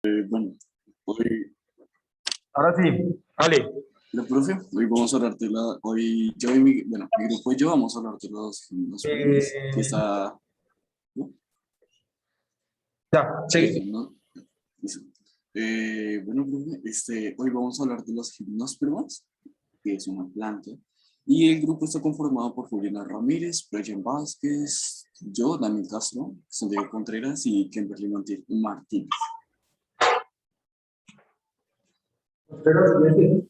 Bueno, hoy, Ahora sí, vale. la profe, hoy vamos a hablar de hoy yo y mi grupo y yo vamos a hablar de los primas, que Eh, está, ¿no? ya, sí. ¿No? Listo. Bueno, profe, hoy vamos a hablar de los gimnospermas, que es una planta, y el grupo está conformado por Juliana Ramírez, Brian Vázquez, yo, Daniel Castro, Santiago Contreras y Kimberly Martínez. Pero siguiente.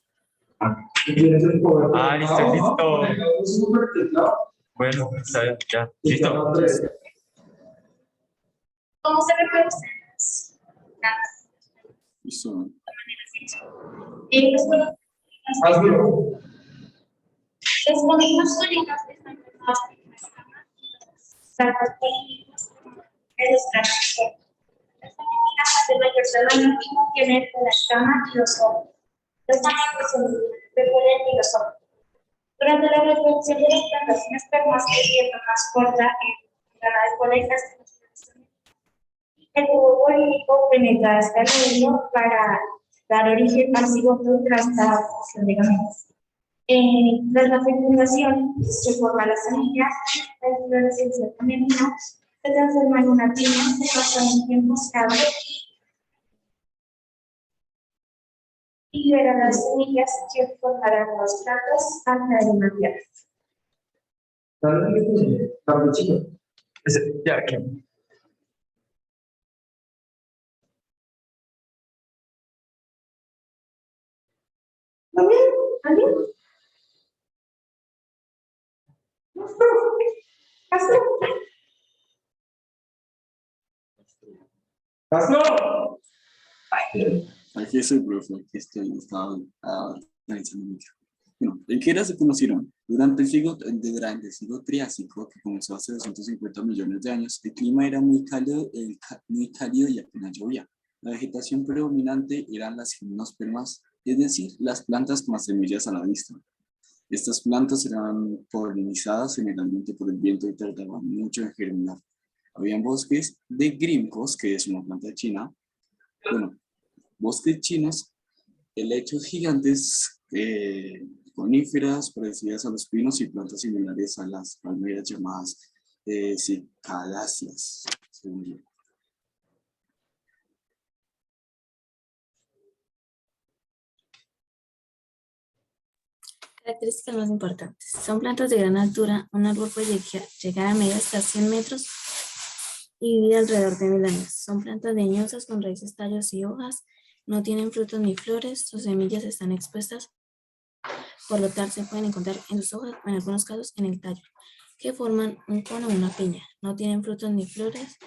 Y tienes el poder. Listo, listo. Es súper teclado. Bueno, está bien, ya. Y Listo. llama tres. ¿Cómo se reproducen las plantas? Listo. Bueno, Hazlo. las moléculas sólidas están formadas por una escama y las plantas políticas de los tractos. Las semillas de mayor tamaño tienen la escama y los ojos. Los tamaños son de polen y los ojos. Durante la reproducción de las plantas sin espermas es siendo más corta en la de colectas que los plantas. El tubo polínico penetra hasta el medio para dar origen al cigoto tras la formación de gametos. Tras la fecundación, se forma la semilla, la inflorescencia femenina se transforma en una piña, se pasa un tiempo estable y libera las semillas que formarán los platos al caer en la tierra. Dale, chico. Ya, aquí. ¿Alguien? ¿Alguien? ¿Hazlo? ¡Hazlo! Aquí estoy, profe, aquí estoy, estaba analizando mucho. Bueno, ¿en qué era se conocieron? Durante durante el siglo Triásico, que comenzó hace 250 millones de años, el clima era muy cálido, muy cálido y apenas llovía. La vegetación predominante eran las gimnospermas, es decir, las plantas con las semillas a la vista. Estas plantas eran polinizadas generalmente por el viento y tardaban mucho en germinar. Habían bosques de grimcos, que es una planta china, bueno, bosques chinos, helechos gigantes, coníferas parecidas a los pinos y plantas similares a las palmeras llamadas cicadáceas, según yo. Características más importantes. Son plantas de gran altura. Un árbol puede llegar a medir hasta 100 metros y vivir alrededor de 1000 años. Son plantas leñosas con raíces, tallos y hojas. No tienen frutos ni flores. Sus semillas están expuestas. Por lo tanto, se pueden encontrar en sus hojas o en algunos casos en el tallo, que forman un cono o una piña. No tienen frutos ni flores.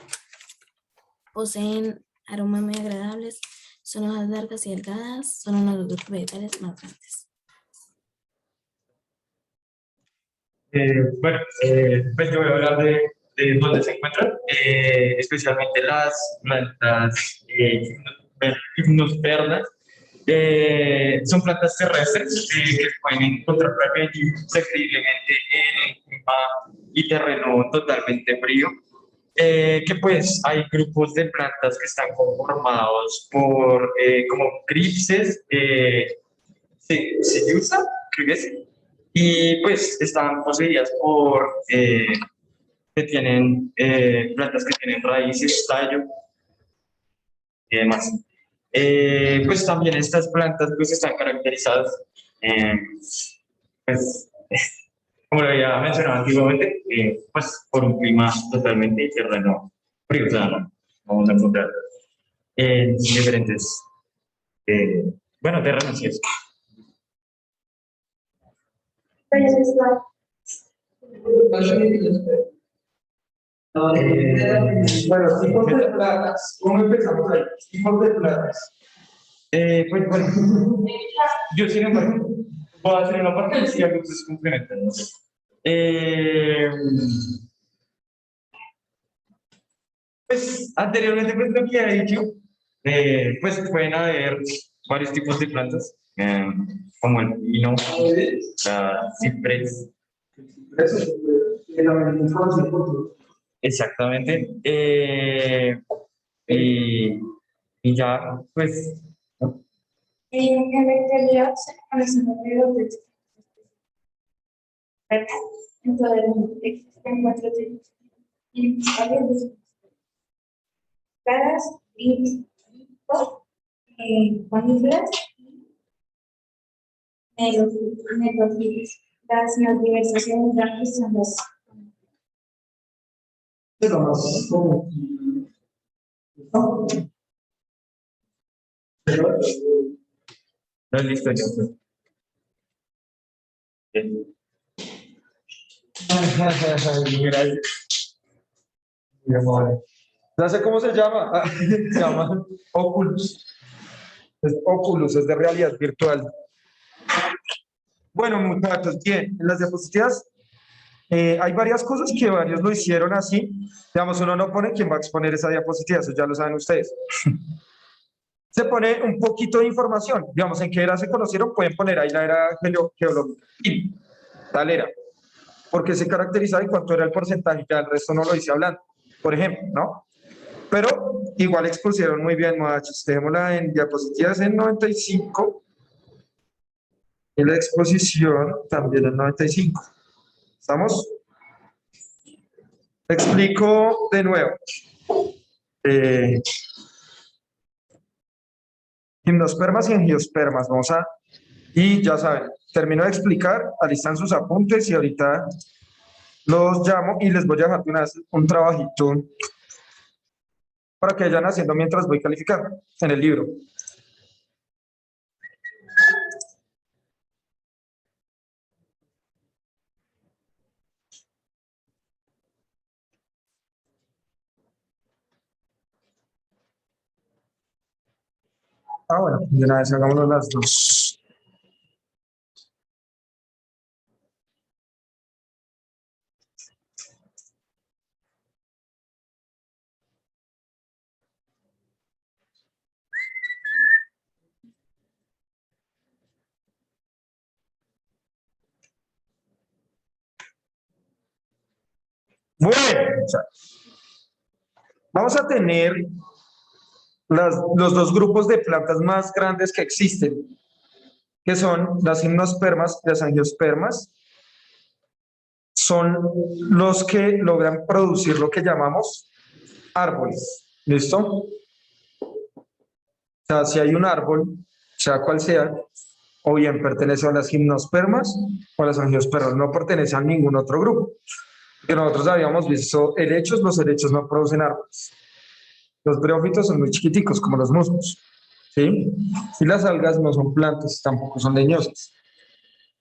Poseen aromas muy agradables. Son hojas largas y delgadas. Son uno de los grupos vegetales más grandes. Bueno, pues yo voy a hablar de dónde se encuentran, especialmente las plantas gimnospermas. Son plantas terrestres que pueden encontrar preferiblemente en el clima y terreno totalmente frío. Que pues hay grupos de plantas que están conformados por como cripses, se usa, creo que sí, y pues están poseídas por que tienen plantas que tienen raíces, tallo y demás. Pues también estas plantas pues están caracterizadas, eh, pues, como lo había mencionado antiguamente, pues por un clima totalmente terreno frío, o sea, ¿no? Vamos a encontrar en diferentes, bueno, terrenos, sí. Bueno, tipos de platas. ¿Cómo empezamos ahí? Tipos de platas. Pues bueno, yo sin embargo puedo hacer una parte y algo se complementa, ¿no? Pues anteriormente pues lo que he dicho, pues pueden haber varios tipos de plantas, como el pino, la ciprés. Eso, también es conocido. Exactamente. Y ya, pues, En la actualidad se conocen alrededor de ¿verdad? En todo el mundo existen 4 tipos de caras y coníferas y megafitas. Las más diversas y abundantes son las Es lo más común. ¿No? no es listo ya. Pues. Bien. Gracias. Muy amable. Ya sé cómo se llama. Se llama Oculus. Es Oculus, es de realidad virtual. Bueno, muchachos, bien, en las diapositivas hay varias cosas que varios lo hicieron así. Digamos, uno no pone quién va a exponer esa diapositiva, eso ya lo saben ustedes. Se pone un poquito de información. Digamos, en qué era se conocieron, pueden poner ahí la era geológica. Tal era. Porque se caracterizaba y cuánto era el porcentaje, ya el resto no lo hice hablando. Por ejemplo, ¿no? Pero igual expusieron muy bien, muchachos. Dejémosla en diapositivas en 95. Y la exposición también en 95. ¿Estamos? Explico de nuevo. Gimnospermas y angiospermas. Y ya saben, termino de explicar, alistan sus apuntes y ahorita los llamo y les voy a dejar de una vez un trabajito para que vayan haciendo mientras voy calificando en el libro. Bueno, de una vez hagámoslo las dos. Bueno, vamos a tener los dos grupos de plantas más grandes que existen, que son las gimnospermas y las angiospermas. Son los que logran producir lo que llamamos árboles. ¿Listo? O sea, si hay un árbol, sea cual sea, o bien pertenece a las gimnospermas o a las angiospermas, no pertenece a ningún otro grupo. Que nosotros habíamos visto los helechos no producen árboles. Los briófitos son muy chiquiticos, como los musgos, ¿sí? Y las algas no son plantas, tampoco son leñosas.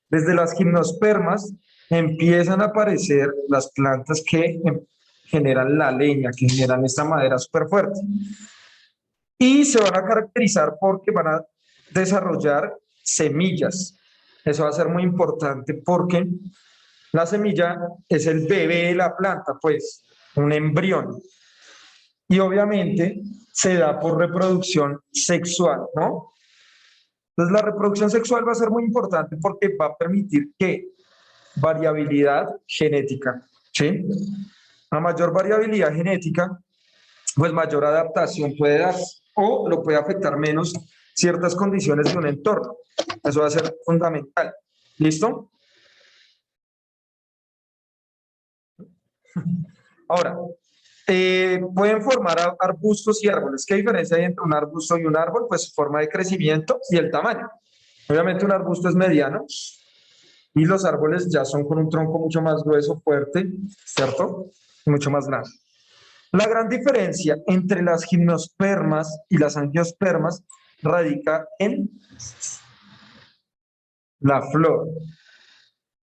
Desde las gimnospermas empiezan a aparecer las plantas que generan la leña, que generan esta madera súper fuerte. Y se van a caracterizar porque van a desarrollar semillas. Eso va a ser muy importante porque la semilla es el bebé de la planta, pues, un embrión. Y obviamente se da por reproducción sexual, ¿no? Entonces la reproducción sexual va a ser muy importante porque va a permitir que variabilidad genética, ¿sí? A mayor variabilidad genética, pues mayor adaptación puede dar o lo puede afectar menos ciertas condiciones de un entorno. Eso va a ser fundamental. ¿Listo? Ahora, pueden formar arbustos y árboles. ¿Qué diferencia hay entre un arbusto y un árbol? Pues su forma de crecimiento y el tamaño. Obviamente un arbusto es mediano y los árboles ya son con un tronco mucho más grueso, fuerte, ¿cierto? Y mucho más grande. La gran diferencia entre las gimnospermas y las angiospermas radica en la flor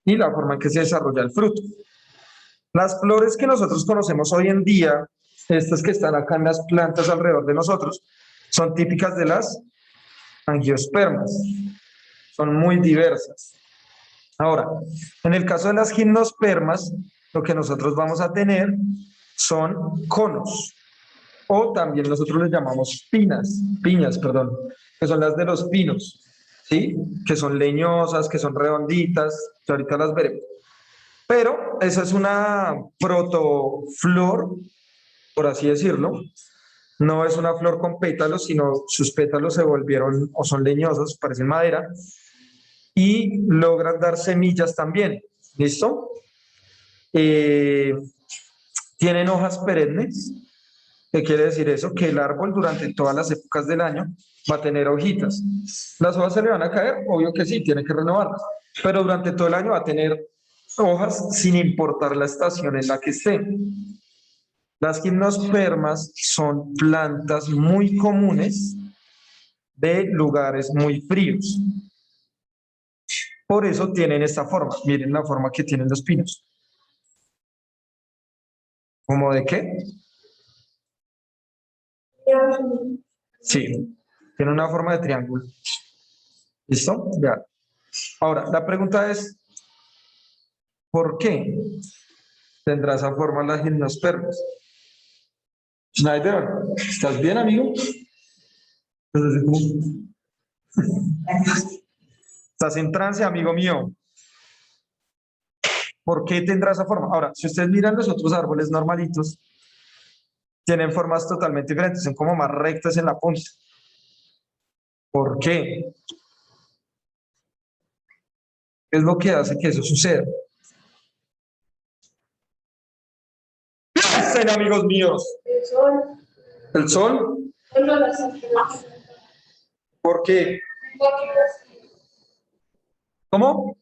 y la forma en que se desarrolla el fruto. Las flores que nosotros conocemos hoy en día, estas que están acá en las plantas alrededor de nosotros, son típicas de las angiospermas. Son muy diversas. Ahora, en el caso de las gimnospermas, lo que nosotros vamos a tener son conos, o también nosotros les llamamos piñas, que son las de los pinos, ¿sí? Que son leñosas, que son redonditas, que ahorita las veremos. Pero esa es una protoflor, por así decirlo, No es una flor con pétalos, sino sus pétalos se volvieron o son leñosos, parecen madera, y logran dar semillas también. ¿Listo? Tienen hojas perennes. ¿Qué quiere decir eso? Que el árbol durante todas las épocas del año va a tener hojitas. ¿Las hojas se le van a caer? Obvio que sí, tiene que renovarlas. Pero durante todo el año va a tener hojas sin importar la estación en la que esté. Las gimnospermas son plantas muy comunes de lugares muy fríos. Por eso tienen esta forma. Miren la forma que tienen los pinos. ¿Cómo de qué? Sí, tiene una forma de triángulo. ¿Listo? Ya. Ahora, la pregunta es, ¿por qué tendrá esa forma la gimnospermas? Schneider, ¿estás bien, amigo? Estás en trance, amigo mío. ¿Por qué tendrá esa forma? Ahora, si ustedes miran los otros árboles normalitos, tienen formas totalmente diferentes, son como más rectas en la punta. ¿Por qué? ¿Qué es lo que hace que eso suceda? Piensen, amigos míos. El sol. ¿El sol? Solo las ángeles. ¿Por qué? Porque ¿Cómo?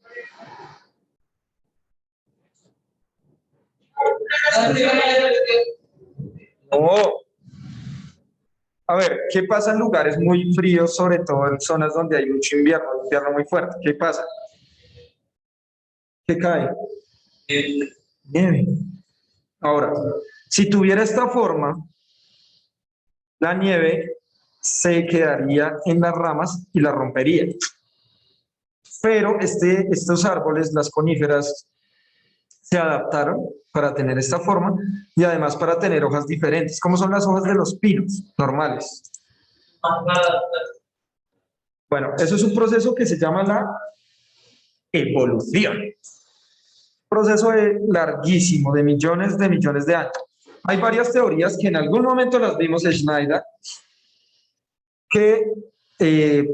No. A ver, ¿qué pasa en lugares muy fríos, sobre todo en zonas donde hay mucho invierno muy fuerte? ¿Qué pasa? ¿Qué cae? Nieve. Ahora, si tuviera esta forma, la nieve se quedaría en las ramas y la rompería. Pero estos árboles, las coníferas, se adaptaron para tener esta forma y además para tener hojas diferentes, como son las hojas de los pinos normales. Bueno, eso es un proceso que se llama la evolución. Proceso larguísimo, de millones de años. Hay varias teorías que en algún momento las vimos en Schneider, que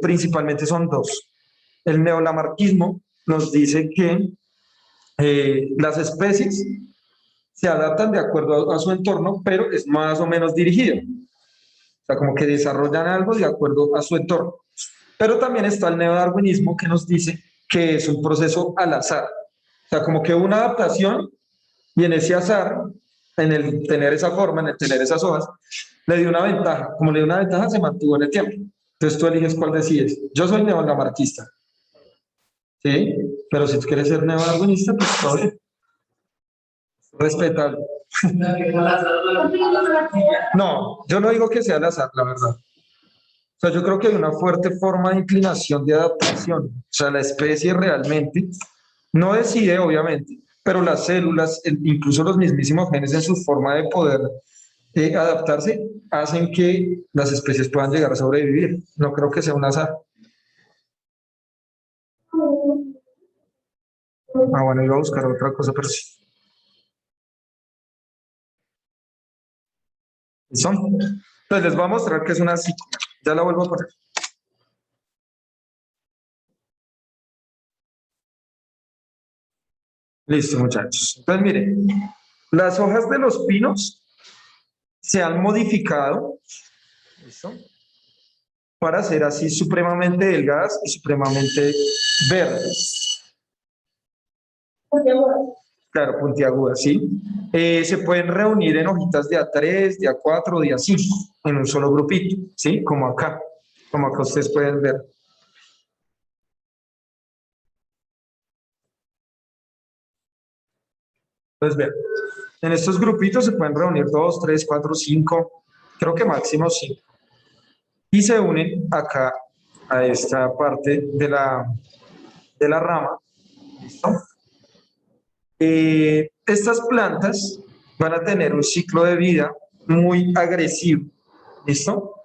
principalmente son dos. El neolamarquismo nos dice que las especies se adaptan de acuerdo a su entorno, pero es más o menos dirigido. O sea, como que desarrollan algo de acuerdo a su entorno. Pero también está el neodarwinismo que nos dice que es un proceso al azar. O sea, como que una adaptación y en ese azar, en el tener esa forma, en el tener esas hojas, le dio una ventaja. Como le dio una ventaja, se mantuvo en el tiempo. Entonces tú eliges cuál decides. Yo soy neolamarquista. ¿Sí? Pero si tú quieres ser neodarwinista, pues todo bien. Respetable. No, yo no digo que sea al azar, la verdad. O sea, yo creo que hay una fuerte forma de inclinación de adaptación. O sea, la especie realmente no decide, obviamente, pero las células, incluso los mismísimos genes en su forma de poder adaptarse, hacen que las especies puedan llegar a sobrevivir. No creo que sea un azar. Ah, bueno, iba a buscar otra cosa, pero sí. ¿Listo? Entonces les voy a mostrar que es una cicla. Ya la vuelvo a poner. Listo, muchachos. Entonces, miren, las hojas de los pinos se han modificado, ¿listo? Para ser así supremamente delgadas y supremamente verdes. Claro, puntiagudas, ¿sí? Se pueden reunir en hojitas de A3, de A4, de A5, en un solo grupito, ¿sí? Como acá ustedes pueden ver. Entonces, vean, en estos grupitos se pueden reunir 2, 3, 4, 5, creo que máximo 5. Y se unen acá a esta parte de la rama. ¿Listo? Estas plantas van a tener un ciclo de vida muy agresivo. ¿Listo?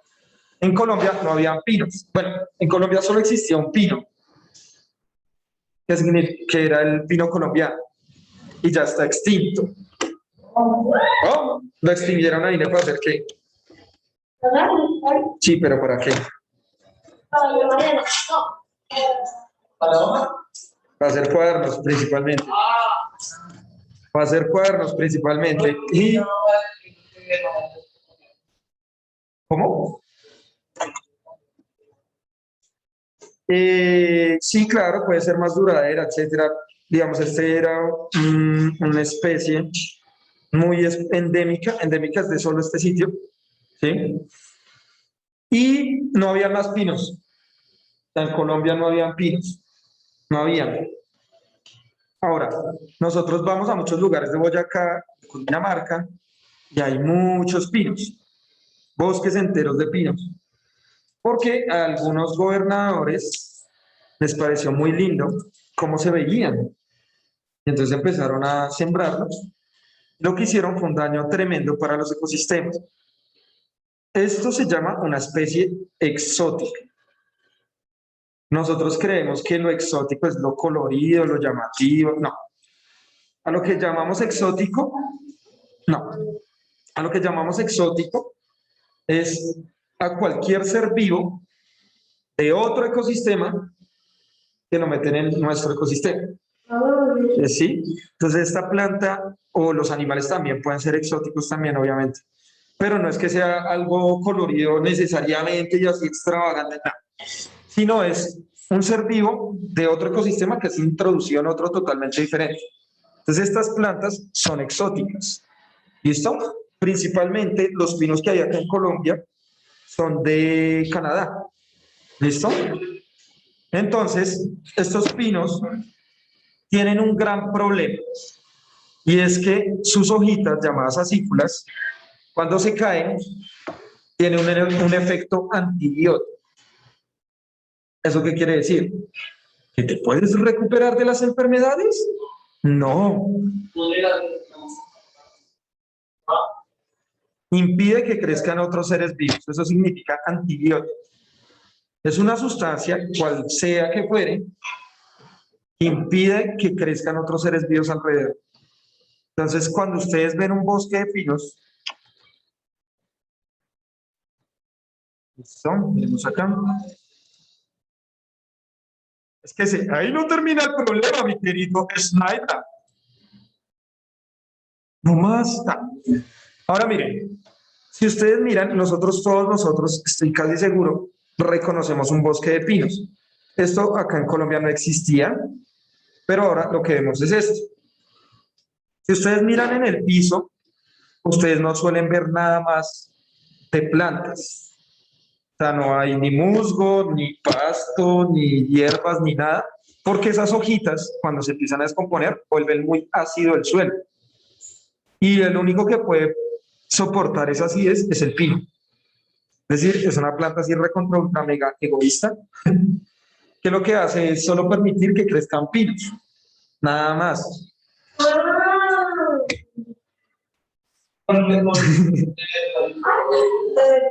En Colombia no había pinos. Bueno, en Colombia solo existía un pino, que era el pino colombiano, y ya está extinto. Oh, lo extinguieron ahí, ¿no? ¿Para hacer qué? Sí, pero ¿para qué? Para hacer cuadernos principalmente. Para hacer cuadernos principalmente. ¿Y cómo? Sí, claro, puede ser más duradera, etcétera. Digamos, este era una especie muy endémica es de solo este sitio, ¿sí? Y no había más pinos. En Colombia no habían pinos, no habían. Ahora, nosotros vamos a muchos lugares de Boyacá, de Cundinamarca, y hay muchos pinos, bosques enteros de pinos, porque a algunos gobernadores les pareció muy lindo cómo se veían. Entonces empezaron a sembrarlos. Lo que hicieron fue un daño tremendo para los ecosistemas. Esto se llama una especie exótica. Nosotros creemos que lo exótico es lo colorido, lo llamativo. No. A lo que llamamos exótico, no. A lo que llamamos exótico es a cualquier ser vivo de otro ecosistema que lo meten en nuestro ecosistema. ¿Sí? Entonces esta planta o los animales también pueden ser exóticos también, obviamente. Pero no es que sea algo colorido necesariamente y así extravagante, no. Sino es un ser vivo de otro ecosistema que es introducido en otro totalmente diferente. Entonces estas plantas son exóticas. ¿Listo? Principalmente los pinos que hay acá en Colombia son de Canadá. ¿Listo? Entonces, estos pinos tienen un gran problema y es que sus hojitas, llamadas acículas, cuando se caen, tienen un efecto antibiótico. ¿Eso qué quiere decir? ¿Que te puedes recuperar de las enfermedades? No. Impide que crezcan otros seres vivos. Eso significa antibiótico. Es una sustancia, cual sea que fuere, que impide que crezcan otros seres vivos alrededor. Entonces, cuando ustedes ven un bosque de pinos, ¿listo? Venimos acá. Es que ahí no termina el problema, mi querido Snyder. No más. Ahora miren, si ustedes miran, todos nosotros, estoy casi seguro, reconocemos un bosque de pinos. Esto acá en Colombia no existía, pero ahora lo que vemos es esto. Si ustedes miran en el piso, ustedes no suelen ver nada más de plantas. O sea, no hay ni musgo, ni pasto, ni hierbas, ni nada, porque esas hojitas, cuando se empiezan a descomponer, vuelven muy ácido el suelo. Y el único que puede soportar esa acidez es el pino. Es decir, es una planta así recontra ultra mega egoísta, que lo que hace es solo permitir que crezcan pinos, nada más.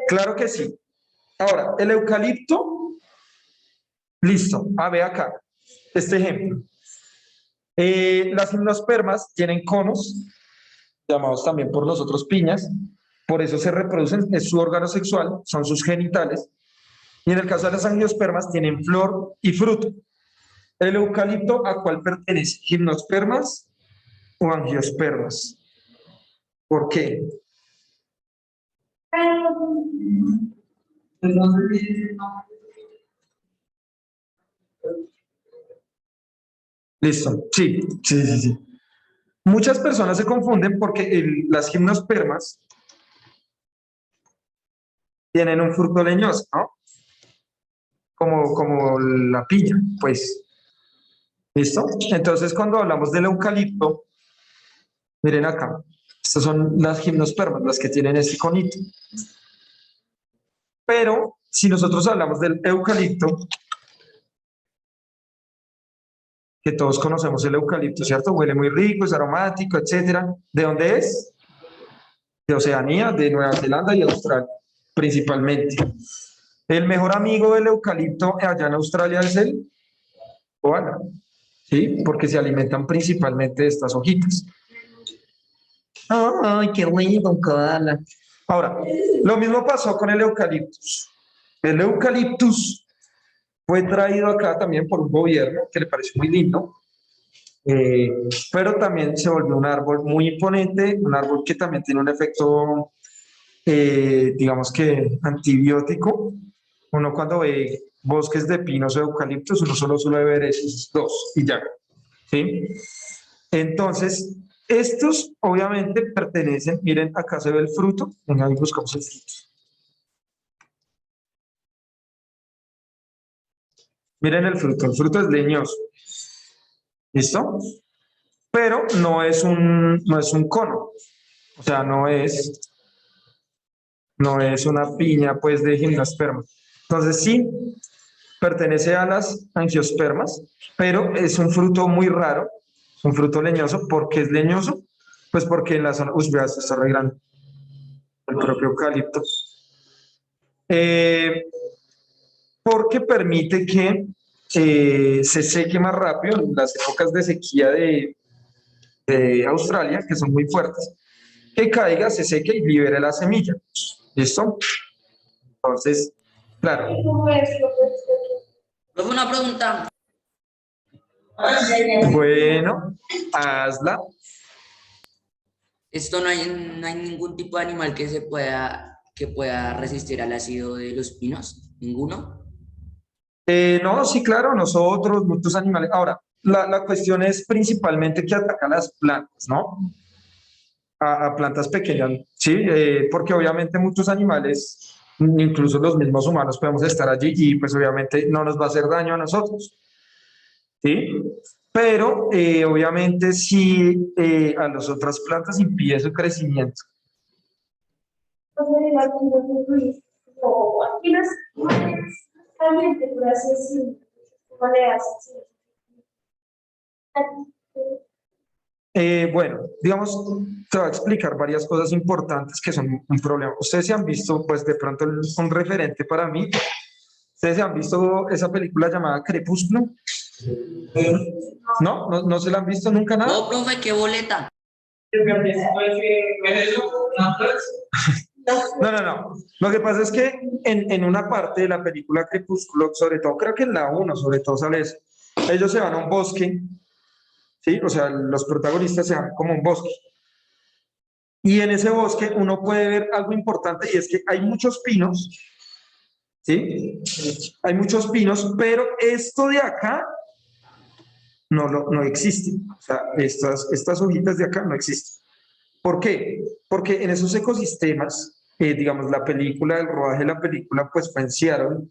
Claro que sí. Ahora, el eucalipto, listo. Ve acá, este ejemplo. Las gimnospermas tienen conos, llamados también por nosotros piñas, por eso se reproducen, es su órgano sexual, son sus genitales. Y en el caso de las angiospermas tienen flor y fruto. ¿El eucalipto a cuál pertenece? ¿Gimnospermas o angiospermas? ¿Por qué? Listo. Sí. Muchas personas se confunden porque las gimnospermas tienen un fruto leñoso, ¿no? Como la piña, pues. ¿Listo? Entonces, cuando hablamos del eucalipto, miren acá, estas son las gimnospermas, las que tienen este conito. Pero, si nosotros hablamos del eucalipto, que todos conocemos el eucalipto, ¿cierto? Huele muy rico, es aromático, etcétera. ¿De dónde es? De Oceanía, de Nueva Zelanda y Australia, principalmente. El mejor amigo del eucalipto allá en Australia es el koala, ¿sí? Porque se alimentan principalmente de estas hojitas. Ay, qué rico, un koala. Ahora, lo mismo pasó con el eucaliptus. El eucaliptus fue traído acá también por un gobierno que le pareció muy lindo, pero también se volvió un árbol muy imponente, un árbol que también tiene un efecto, digamos que antibiótico. Uno cuando ve bosques de pinos o eucaliptos, uno solo suele ver esos dos y ya, ¿sí? Entonces, estos obviamente pertenecen, miren, acá se ve el fruto, venga, ahí buscamos el fruto. Miren el fruto es leñoso, ¿listo? Pero no es un cono, o sea, no es una piña pues de gimnosperma. Entonces sí, pertenece a las angiospermas, pero es un fruto muy raro, es un fruto leñoso. ¿Por qué es leñoso? Pues porque en la zona, uy, vea, esto está re grande, el propio eucalipto. Porque permite que se seque más rápido en las épocas de sequía de Australia, que son muy fuertes, que caiga, se seque y libere la semilla. ¿Listo? Entonces, claro. Luego una pregunta. Bueno, hazla. Esto no hay ningún tipo de animal que pueda resistir al ácido de los pinos. ¿Ninguno? No, sí, claro, nosotros, muchos animales. Ahora, la cuestión es principalmente que ataca a las plantas, ¿no? A plantas pequeñas, ¿sí? Porque obviamente muchos animales, incluso los mismos humanos, podemos estar allí y pues obviamente no nos va a hacer daño a nosotros, ¿sí? Pero obviamente sí a las otras plantas impide su crecimiento. Bueno, digamos, te voy a explicar varias cosas importantes que son un problema. Ustedes se han visto, pues de pronto un referente para mí. ¿Ustedes se han visto esa película llamada Crepúsculo? ¿No? ¿No se la han visto nunca nada? No, profe, qué boleta. No. Lo que pasa es que en una parte de la película Crepúsculo, sobre todo, creo que en la 1, sobre todo sale eso, ellos se van a un bosque, ¿sí? O sea, los protagonistas se van como a un bosque. Y en ese bosque uno puede ver algo importante y es que hay muchos pinos, ¿sí? Hay muchos pinos, pero esto de acá no existe. O sea, estas hojitas de acá no existen. ¿Por qué? Porque en esos ecosistemas, digamos, la película, el rodaje de la película, pues fue en Seattle,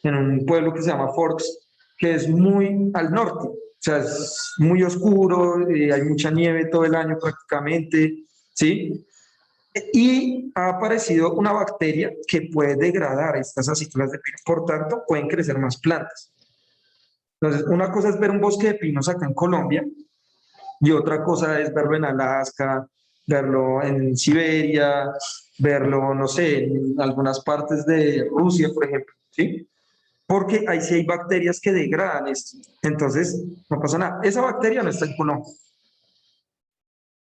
en un pueblo que se llama Forks, que es muy al norte. O sea, es muy oscuro, hay mucha nieve todo el año prácticamente, ¿sí? Y ha aparecido una bacteria que puede degradar estas aceitunas de pino, por tanto, pueden crecer más plantas. Entonces, una cosa es ver un bosque de pinos acá en Colombia y otra cosa es verlo en Alaska, verlo en Siberia, verlo, no sé, en algunas partes de Rusia, por ejemplo, ¿sí? Porque ahí sí hay bacterias que degradan esto. Entonces, no pasa nada. Esa bacteria no está en Colombia.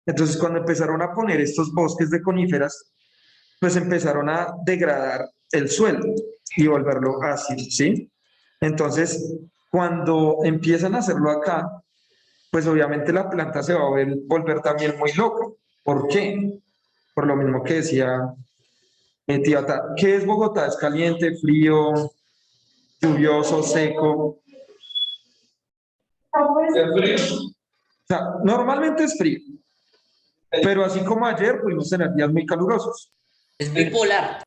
Entonces, cuando empezaron a poner estos bosques de coníferas, pues empezaron a degradar el suelo y volverlo ácido, ¿sí? Entonces, cuando empiezan a hacerlo acá, pues obviamente la planta se va a volver también muy loca. ¿Por qué? Por lo mismo que decía tía Tata. ¿Qué es Bogotá? ¿Es caliente, frío, lluvioso, seco? O sea, normalmente es frío, pero así como ayer pudimos tener días muy calurosos. Es bipolar.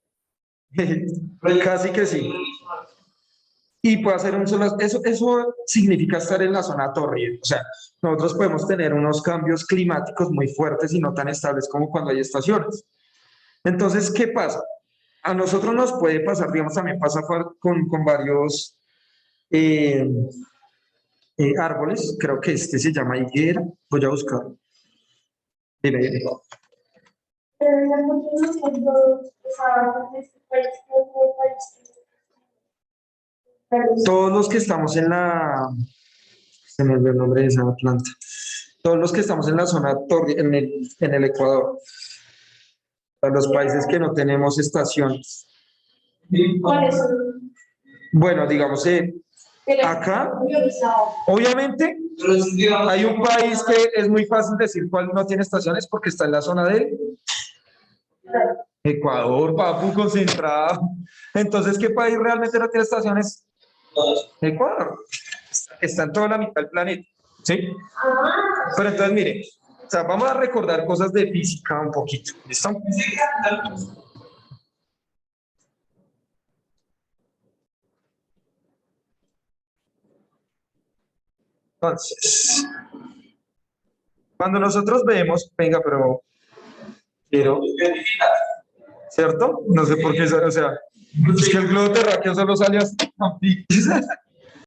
Casi que sí. Y puede hacer un solo, eso significa estar en la zona tórrida. O sea, nosotros podemos tener unos cambios climáticos muy fuertes y no tan estables como cuando hay estaciones. Entonces, ¿qué pasa? A nosotros nos puede pasar, digamos, también pasa con varios árboles. Creo que este se llama higuera. Voy a buscarlo. Dime. Todos los que estamos en la, se me olvidó el nombre de esa planta. Todos los que estamos en la zona tórrida, en el Ecuador. Para los países que no tenemos estaciones. ¿Cuáles son? Bueno, digamos, acá, obviamente, hay un país que es muy fácil decir cuál no tiene estaciones porque está en la zona de Ecuador, papu, concentrado. Entonces, ¿qué país realmente no tiene estaciones? Ecuador. Está en toda la mitad del planeta, ¿sí? Pero entonces, mire, o sea, vamos a recordar cosas de física un poquito, ¿listo? Entonces, cuando nosotros vemos, venga, pero quiero, ¿cierto? No sé por qué, o sea, es que el globo terráqueo solo sale hasta